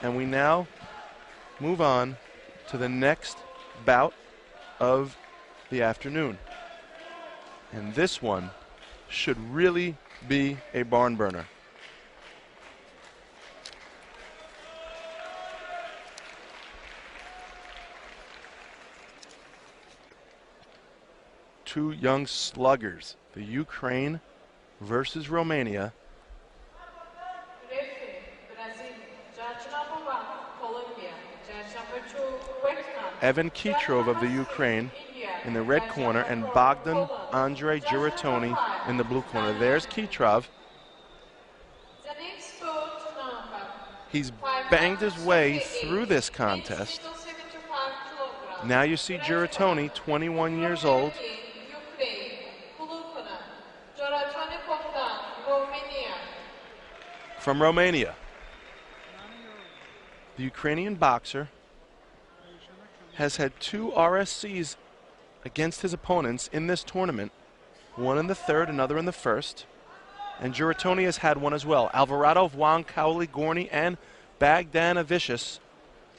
And we now move on to the next bout of the afternoon. And this one should really be a barn burner. Two young sluggers, the Ukraine versus Romania. Evan Khytrov of the Ukraine in the red corner and Bogdan Andrei Juratoni in the blue corner. There's Khytrov. He's banged his way through this contest. Now you see Juratoni, 21 years old. From Romania. The Ukrainian boxer has had 2 RSCs against his opponents in this tournament, one in the third, another in the first. And Juratoni has had one as well. Alvarado, Wang, Cowley, Gorney, and Bogdanovicius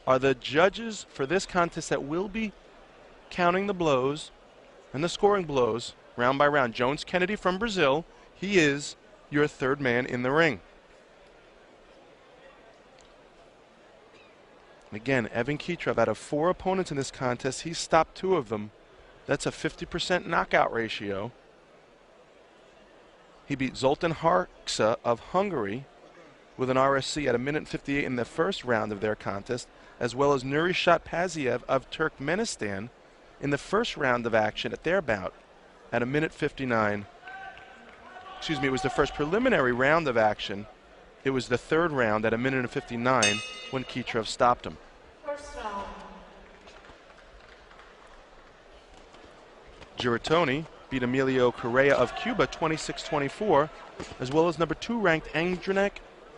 are the judges for this contest that will be counting the blows and the scoring blows round by round. Jones Kennedy from Brazil, he is your third man in the ring. Again, Evan Khytrov, out of 4 opponents in this contest, he's stopped 2 of them. That's a 50% knockout ratio. He beat Zoltan Harksa of Hungary with an RSC at 1:58 in the first round of their contest, as well as Nurishat Paziev of Turkmenistan in the first round of action at their bout at 1:59. Excuse me, it was the first preliminary round of action. It was the third round at 1:59 when Khytrov stopped him. Juratoni beat Emilio Correa of Cuba 26-24, as well as number 2 ranked Andrianek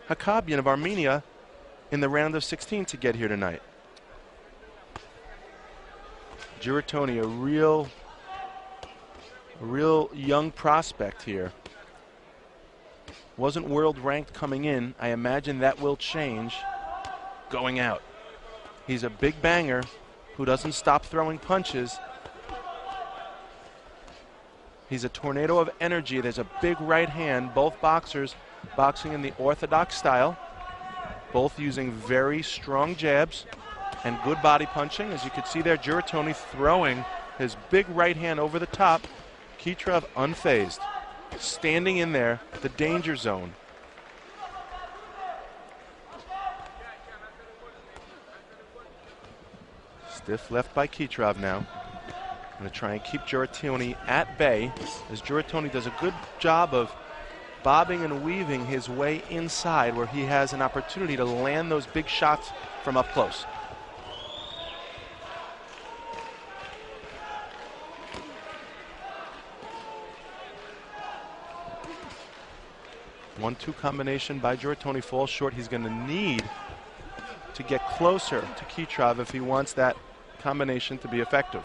Hakabian of Armenia in the round of 16 to get here tonight. Juratoni, a real young prospect here. Wasn't world ranked coming in. I imagine that will change going out. He's a big banger who doesn't stop throwing punches. He's a tornado of energy. There's a big right hand. Both boxers boxing in the orthodox style. Both using very strong jabs and good body punching. As you can see there, Juratoni throwing his big right hand over the top. Khytrov unfazed, standing in there, the danger zone. Stiff left by Khytrov now. Going to try and keep Juratoni at bay, as Juratoni does a good job of bobbing and weaving his way inside, where he has an opportunity to land those big shots from up close. One-two combination by Juratoni falls short. He's going to need to get closer to Khytrov if he wants that combination to be effective.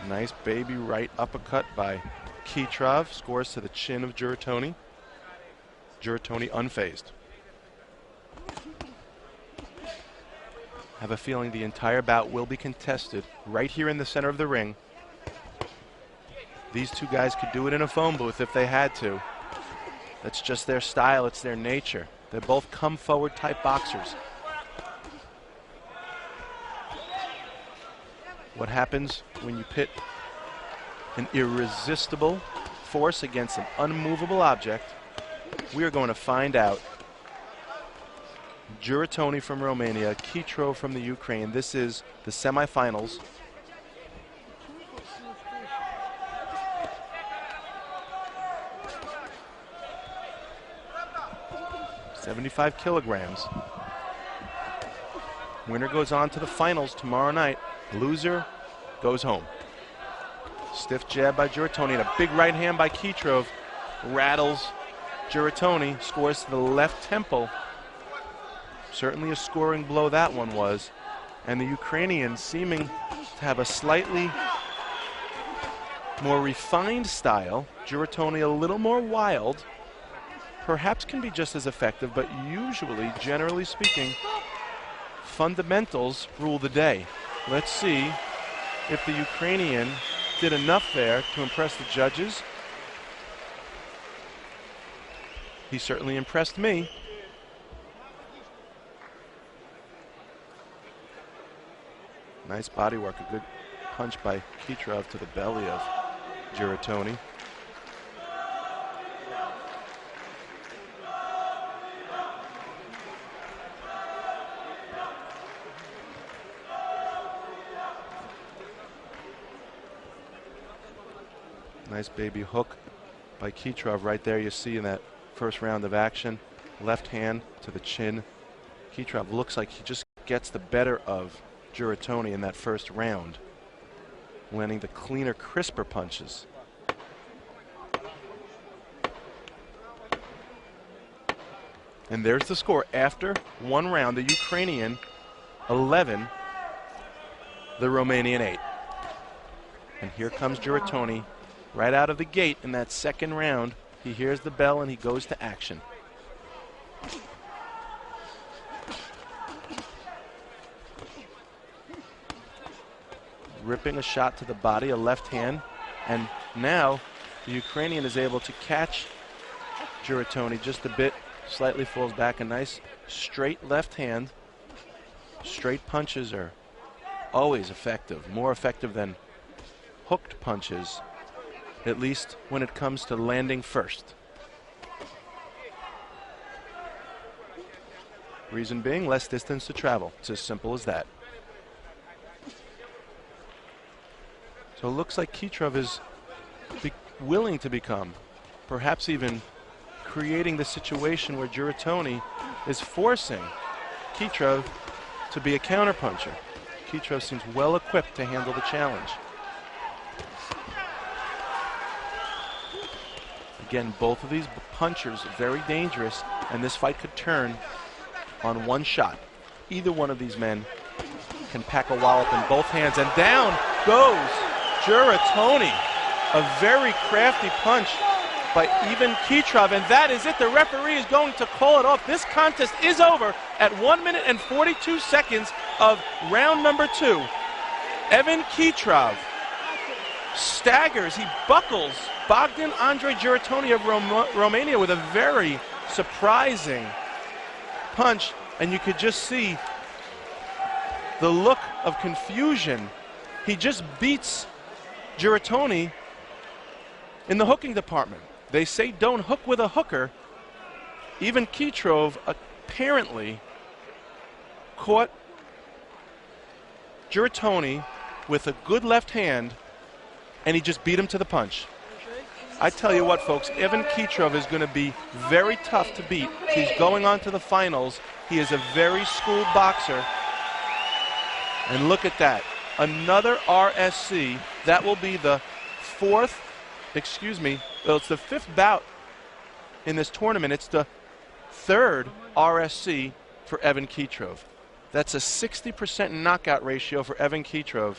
Nice baby right uppercut by Khytrov, scores to the chin of Juratoni. Juratoni unfazed. I have a feeling the entire bout will be contested right here in the center of the ring. These two guys could do it in a phone booth if they had to. That's just their style, it's their nature. They're both come forward type boxers. What happens when you pit an irresistible force against an unmovable object? We are going to find out. Juratoni from Romania, Khytrov from the Ukraine. This is the semifinals. .75 kilograms. Winner goes on to the finals tomorrow night. Loser goes home. Stiff jab by Juratoni and a big right hand by Khytrov rattles Juratoni, scores to the left temple. Certainly a scoring blow that one was. And the Ukrainian seeming to have a slightly more refined style. Juratoni a little more wild. perhaps can be just as effective, but usually, generally speaking, fundamentals rule the day. Let's see if the Ukrainian did enough there to impress the judges. He certainly impressed me. Nice body work, a good punch by Khytrov to the belly of Juratoni. Nice baby hook by Khytrov right there. You see in that first round of action, left hand to the chin. Khytrov looks like he just gets the better of Juratoni in that first round, landing the cleaner, crisper punches. And there's the score after one round. The Ukrainian 11, the Romanian 8. And here comes Juratoni right out of the gate in that second round. He hears the bell and he goes to action. Ripping a shot to the body, a left hand, and now the Ukrainian is able to catch Juratoni just a bit, slightly falls back. A nice straight left hand. Straight punches are always effective, more effective than hooked punches, at least when it comes to landing first. Reason being, less distance to travel. It's as simple as that. So it looks like Khytrov is willing to become, perhaps even creating the situation where Juratoni is forcing Khytrov to be a counterpuncher. Khytrov seems well equipped to handle the challenge. Again, both of these punchers very dangerous, and this fight could turn on one shot. Either one of these men can pack a wallop in both hands, and down goes Juratoni. A very crafty punch by even Khytrov, and that is it. The referee is going to call it off. This contest is over at 1 minute and 42 seconds of round number 2. Evan Khytrov staggers, he buckles Bogdan Andrei Juratoni of Romania with a very surprising punch, and you could just see the look of confusion. He just beats Juratoni in the hooking department. They say don't hook with a hooker. Even Khytrov apparently caught Juratoni with a good left hand, and he just beat him to the punch. I tell you what, folks, Evan Khytrov is going to be very tough to beat. He's going on to the finals. He is a very schooled boxer. And look at that. Another RSC. That will be the it's the fifth bout in this tournament. It's the third RSC for Evan Khytrov. That's a 60% knockout ratio for Evan Khytrov.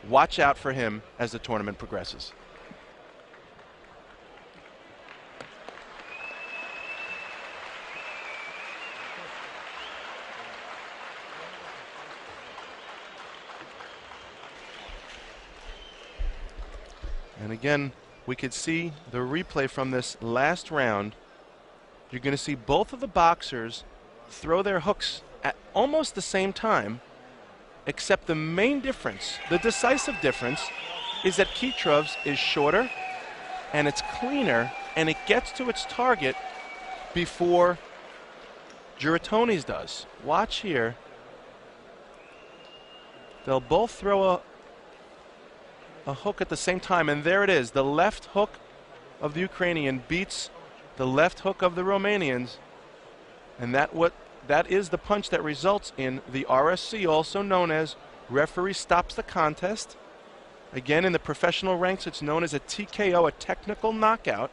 Watch out for him as the tournament progresses. And again, we could see the replay from this last round. You're going to see both of the boxers throw their hooks at almost the same time, except the main difference, the decisive difference, is that Khytrov's is shorter and it's cleaner and it gets to its target before Juratoni's does. Watch here. They'll both throw a hook at the same time, and there it is. The left hook of the Ukrainian beats the left hook of the Romanians, and that is the punch that results in the RSC, also known as referee stops the contest. Again, in the professional ranks, it's known as a TKO, a technical knockout.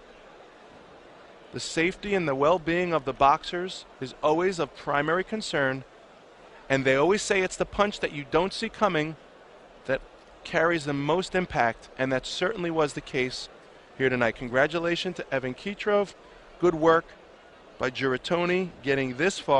The safety and the well-being of the boxers is always of primary concern, and they always say it's the punch that you don't see coming that carries the most impact, and that certainly was the case here tonight. Congratulations to Evan Khytrov. Good work. by Juratoni, getting this far.